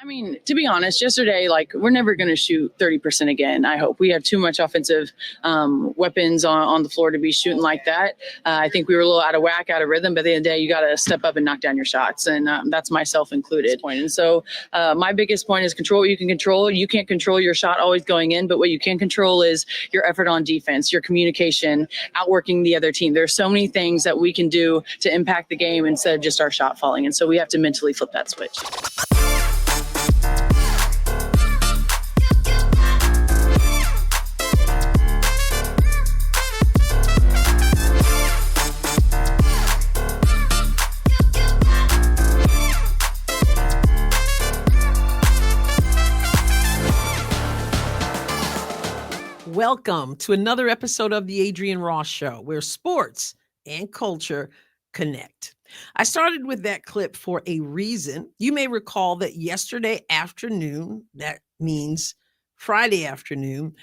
I mean, to be honest, yesterday, like, we're never going to shoot 30% again. I hope we have too much offensive weapons on the floor to be shooting like that. I think we were a little out of whack, out of rhythm, but at the end of the day, you got to step up and knock down your shots. And that's myself included. And so my biggest point is control what you can control. You can't control your shot always going in, but what you can control is your effort on defense, your communication, outworking the other team. There's so many things that we can do to impact the game instead of just our shot falling. And so we have to mentally flip that switch. Welcome to another episode of the Adrienne Ross Show, where sports and culture connect. I started with that clip for a reason. You may recall that yesterday afternoon, that means Friday afternoon,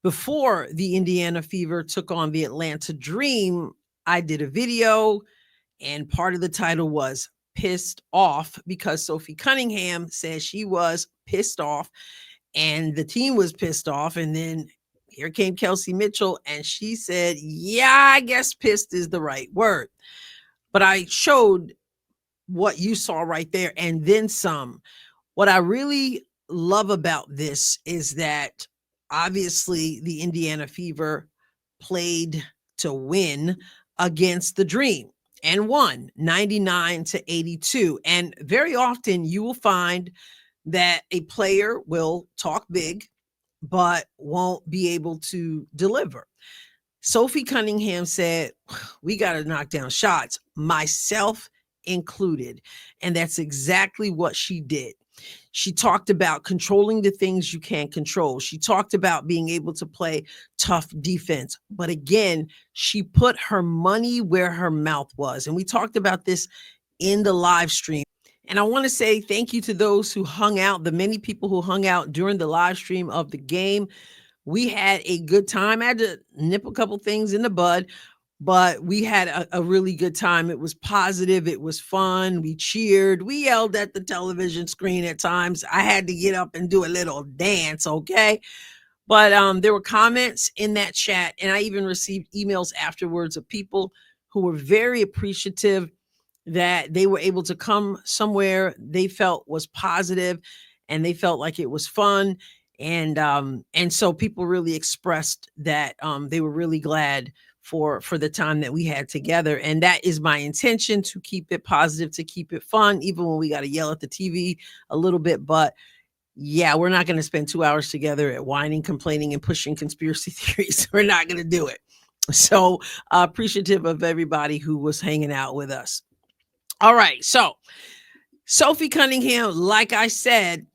before the Indiana Fever took on the Atlanta Dream, I did a video, and part of the title was Pissed Off, because Sophie Cunningham said she was pissed off and the team was pissed off. And then here came Kelsey Mitchell, and she said, yeah, I guess pissed is the right word. But I showed what you saw right there and then some. What I really love about this is that obviously the Indiana Fever played to win against the Dream and won 99-82. And very often you will find that a player will talk big, but won't be able to deliver. Sophie Cunningham said, we got to knock down shots, myself included. And that's exactly what she did. She talked about controlling the things you can't control. She talked about being able to play tough defense. But again, she put her money where her mouth was. And we talked about this in the live stream. And I want to say thank you to those who hung out, the many people who hung out during the live stream of the game. We had a good time. I had to nip a couple things in the bud, but we had a really good time. It was positive. It was fun. We cheered. We yelled at the television screen at times. I had to get up and do a little dance, okay? But there were comments in that chat, and I even received emails afterwards of people who were very appreciative that they were able to come somewhere they felt was positive, and they felt like it was fun. And so people really expressed that they were really glad for the time that we had together. And that is my intention, to keep it positive, to keep it fun, even when we got to yell at the TV a little bit. But yeah, we're not going to spend 2 hours together at whining, complaining, and pushing conspiracy theories. We're not going to do it. So appreciative of everybody who was hanging out with us. All right. So Sophie Cunningham, like I said,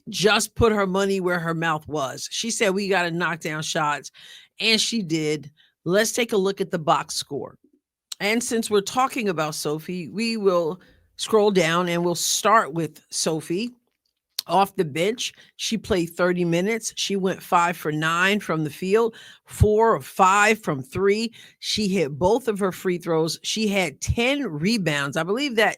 just put her money where her mouth was. She said, we got to knock down shots. And she did. Let's take a look at the box score. And since we're talking about Sophie, we will scroll down and we'll start with Sophie. Off the bench, she played 30 minutes. She went 5 for 9 from the field, 4 of 5 from 3. She hit both of her free throws. She had 10 rebounds. I believe that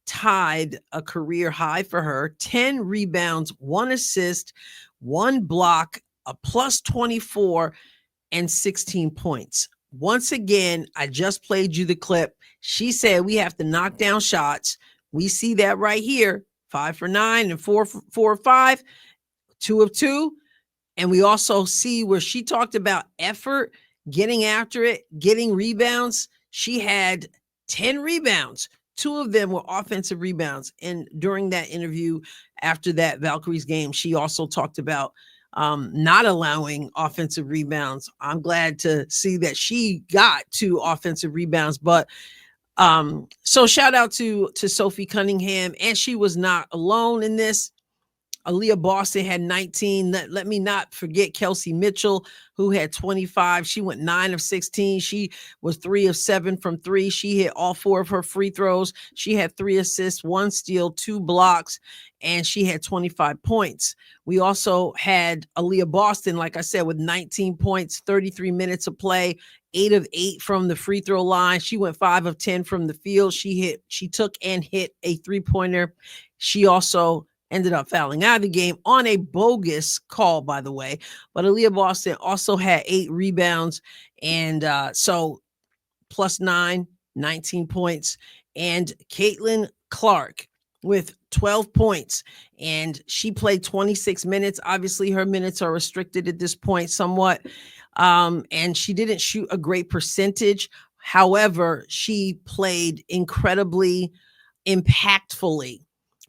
tied a career high for her. 10 rebounds, 1 assist, 1 block, a plus 24, and 16 points. Once again, I just played you the clip. She said we have to knock down shots. We see that right here. 5 for 9 and 4 for 5, 2 of 2. And we also see where she talked about effort, getting after it, getting rebounds. She had 10 rebounds. 2 of them were offensive rebounds. And during that interview after that Valkyries game, she also talked about not allowing offensive rebounds. I'm glad to see that she got 2 offensive rebounds, but so shout out to Sophie Cunningham, and she was not alone in this. Aaliyah Boston had 19. Let me not forget Kelsey Mitchell, who had 25. She went 9 of 16. She was 3 of 7 from 3. She hit all 4 of her free throws. She had 3 assists, 1 steal, 2 blocks, and she had 25 points. We also had Aaliyah Boston, like I said, with 19 points, 33 minutes of play, 8 of 8 from the free throw line. She went 5 of 10 from the field. She took and hit a 3-pointer. She also ended up fouling out of the game on a bogus call, by the way. But Aaliyah Boston also had 8 rebounds. And so +9, 19 points. And Caitlyn Clark with 12 points. And she played 26 minutes. Obviously, her minutes are restricted at this point somewhat. And she didn't shoot a great percentage. However, she played incredibly impactfully.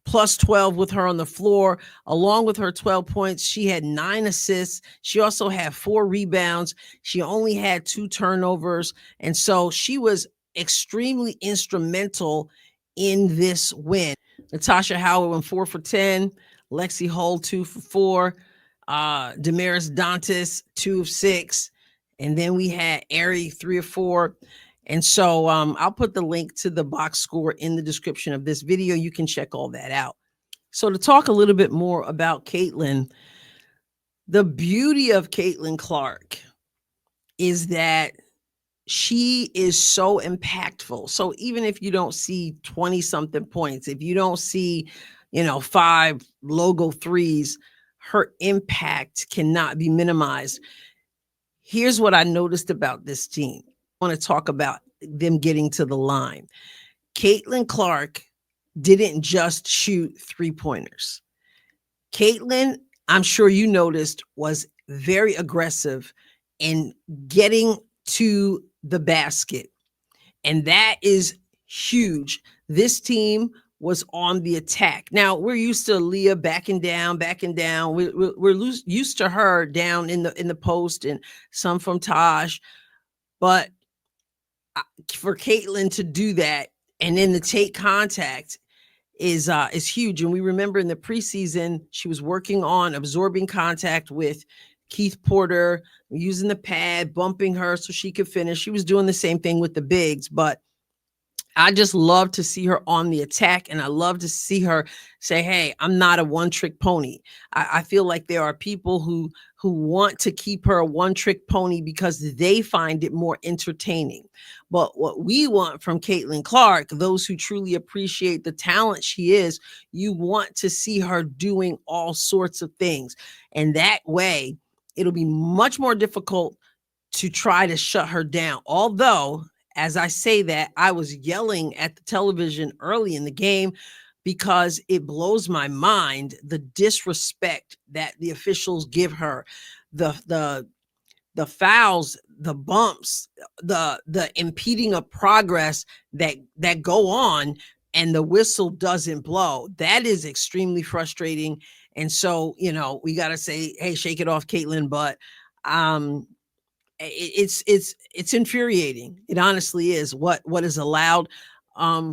+12 with her on the floor, along with her 12 points. She had 9 assists. She also had 4 rebounds. She only had 2 turnovers. And so she was extremely instrumental in this win. Natasha Howard went 4 for 10. Lexi Hull 2 for 4. Damaris Dantas 2 of 6. And then we had Ari 3 of 4. And so I'll put the link to the box score in the description of this video. You can check all that out. So to talk a little bit more about Caitlyn, the beauty of Caitlyn Clark is that she is so impactful. So even if you don't see 20 something points, if you don't see, 5 logo threes, her impact cannot be minimized. Here's what I noticed about this team. I want to talk about them getting to the line. Caitlyn Clark didn't just shoot 3-pointers. Caitlyn, I'm sure you noticed, was very aggressive in getting to the basket. And that is huge. This team was on the attack. Now, we're used to Leah backing down. We're used to her down in the post and some from Taj. But for Caitlyn to do that and then to take contact is huge. And we remember in the preseason, she was working on absorbing contact with Keith Porter, using the pad, bumping her so she could finish. She was doing the same thing with the bigs, but I just love to see her on the attack, and I love to see her say, hey, I'm not a one-trick pony. I feel like there are people who want to keep her a one-trick pony because they find it more entertaining. But what we want from Caitlyn Clark, those who truly appreciate the talent she is, you want to see her doing all sorts of things. And that way, it'll be much more difficult to try to shut her down. Although, as I say that, I was yelling at the television early in the game because it blows my mind the disrespect that the officials give her, the fouls, the bumps, the impeding of progress that go on, and the whistle doesn't blow. That is extremely frustrating. And so, we got to say, hey, shake it off, Caitlyn. But it's infuriating. It honestly is what is allowed.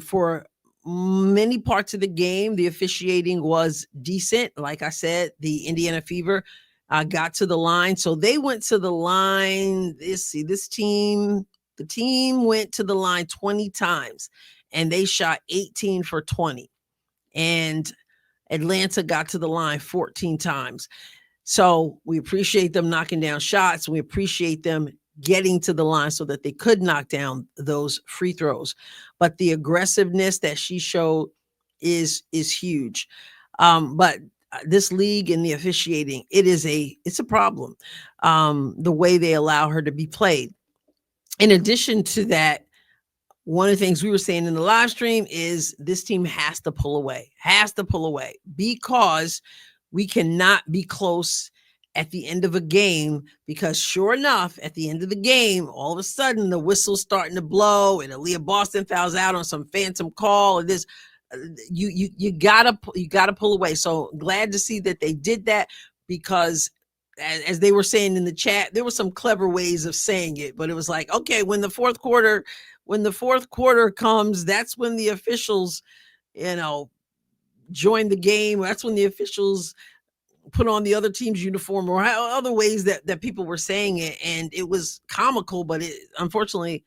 For many parts of the game, the officiating was decent. Like I said, the Indiana Fever got to the line. So they went to the line. The team went to the line 20 times and they shot 18 for 20. And Atlanta got to the line 14 times. So we appreciate them knocking down shots. We appreciate them getting to the line so that they could knock down those free throws. But the aggressiveness that she showed is huge. But this league and the officiating, it's a problem. The way they allow her to be played. In addition to that, one of the things we were saying in the live stream is this team has to pull away, because we cannot be close at the end of a game, because sure enough, at the end of the game, all of a sudden the whistle's starting to blow and Aaliyah Boston fouls out on some phantom call. And this, you gotta pull away. So glad to see that they did that, because as they were saying in the chat, there were some clever ways of saying it, but it was like, okay, when the fourth quarter comes, that's when the officials, join the game. That's when the officials put on the other team's uniform, or other ways that people were saying it. And it was comical, but unfortunately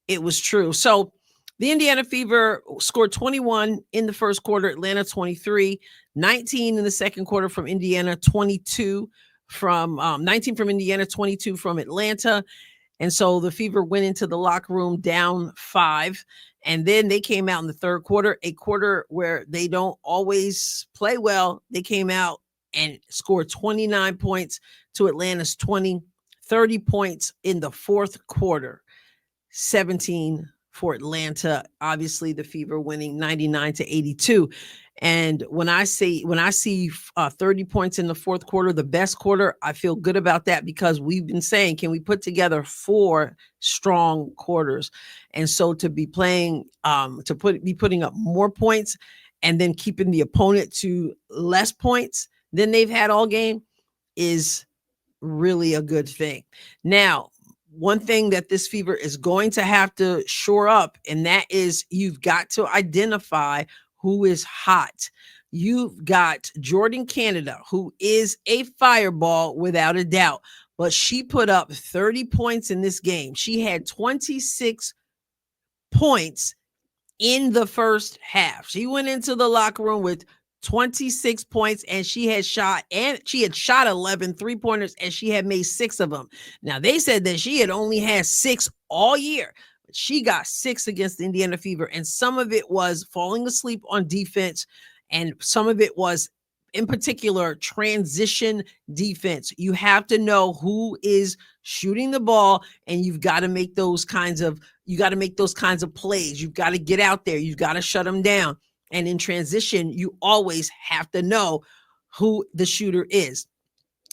it was true. So the Indiana Fever scored 21 in the first quarter, Atlanta 23, 19 in the second quarter from Indiana, 22 from 19 from Indiana, 22 from Atlanta. And so the Fever went into the locker room down 5. And then they came out in the third quarter, a quarter where they don't always play well. They came out and scored 29 points to Atlanta's 20, 30 points in the fourth quarter, 17 for Atlanta. Obviously, the Fever winning 99-82. And when I see 30 points in the fourth quarter, the best quarter, I feel good about that because we've been saying, can we put together 4 strong quarters? And so to be playing, be putting up more points and then keeping the opponent to less points than they've had all game is really a good thing. Now, one thing that this Fever is going to have to shore up, and that is you've got to identify who is hot. You've got Jordan Canada, who is a fireball without a doubt, but she put up 30 points in this game. She had 26 points in the first half. She went into the locker room with 26 points and she had shot 11 3-pointers and she had made 6 of them. Now they said that she had only had 6 all year, but she got 6 against the Indiana Fever, and some of it was falling asleep on defense and some of it was in particular transition defense. You have to know who is shooting the ball and you've got to make those kinds of plays. You've got to get out there. You've got to shut them down. And in transition, you always have to know who the shooter is.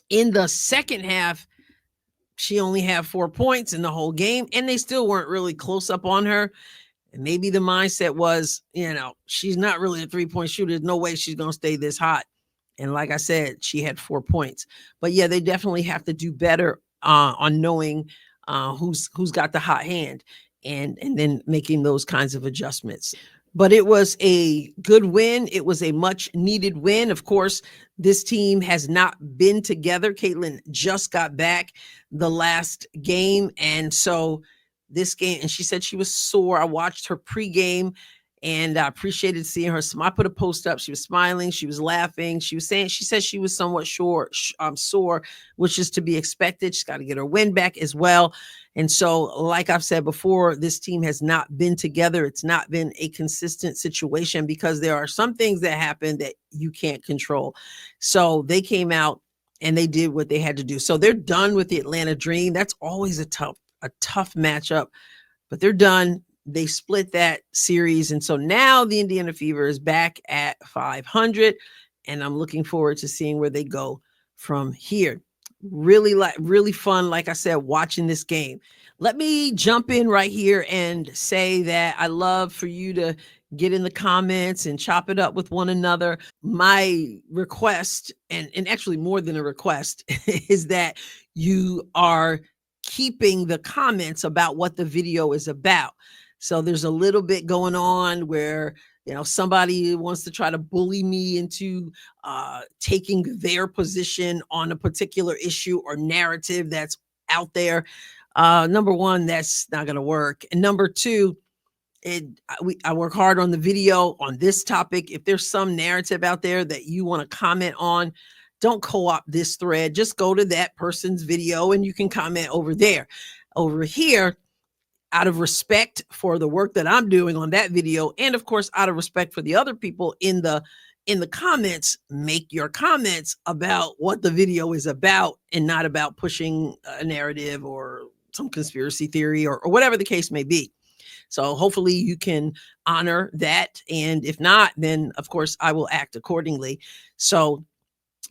In the second half, she only had 4 points in the whole game, and they still weren't really close up on her. And maybe the mindset was, she's not really a 3-point shooter. There's no way she's going to stay this hot. And like I said, she had 4 points. But yeah, they definitely have to do better on knowing who's got the hot hand and then making those kinds of adjustments. But it was a good win. It was a much needed win. Of course, this team has not been together. Caitlyn just got back the last game. And so this game, and she said she was sore. I watched her pregame and I appreciated seeing her. I put a post up. She was smiling. She was laughing. She said she was somewhat sore, which is to be expected. She's got to get her win back as well. And so, like I've said before, this team has not been together. It's not been a consistent situation because there are some things that happen that you can't control. So they came out and they did what they had to do. So they're done with the Atlanta Dream. That's always a tough matchup, but they're done. They split that series. And so now the Indiana Fever is back at 500, and I'm looking forward to seeing where they go from here. Really fun, like I said, watching this game. Let me jump in right here and say that I love for you to get in the comments and chop it up with one another. My request, and actually more than a request, is that you are keeping the comments about what the video is about. So there's a little bit going on where, somebody wants to try to bully me into taking their position on a particular issue or narrative that's out there. Number one, that's not going to work. And number two, I work hard on the video on this topic. If there's some narrative out there that you want to comment on, don't co-opt this thread. Just go to that person's video and you can comment over there. Over here, out of respect for the work that I'm doing on that video, and of course, out of respect for the other people in the comments, make your comments about what the video is about and not about pushing a narrative or some conspiracy theory or whatever the case may be. So hopefully you can honor that. And if not, then of course I will act accordingly. So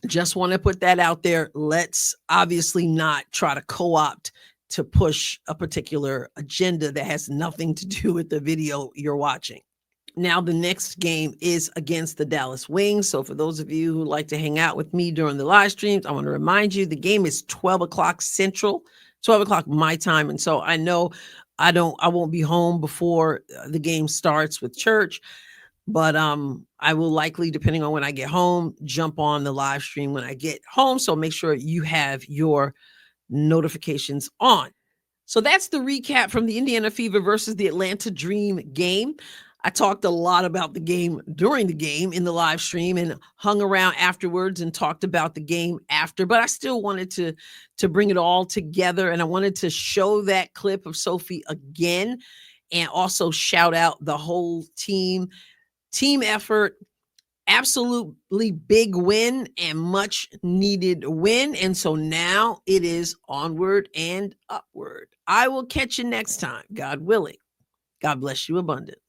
just want to put that out there. Let's obviously not try to co-opt to push a particular agenda that has nothing to do with the video you're watching. Now, the next game is against the Dallas Wings. So for those of you who like to hang out with me during the live streams, I want to remind you the game is 12 o'clock Central, 12 o'clock my time. And so I know I won't be home before the game starts with church, but I will likely, depending on when I get home, jump on the live stream when I get home. So make sure you have your notifications on. So that's the recap from the Indiana Fever versus the Atlanta Dream game. I talked a lot about the game during the game in the live stream and hung around afterwards and talked about the game after, but I still wanted to bring it all together. And I wanted to show that clip of Sophie again and also shout out the whole team effort. Absolutely big win and much needed win. And so now it is onward and upward. I will catch you next time, God willing. God bless you abundantly.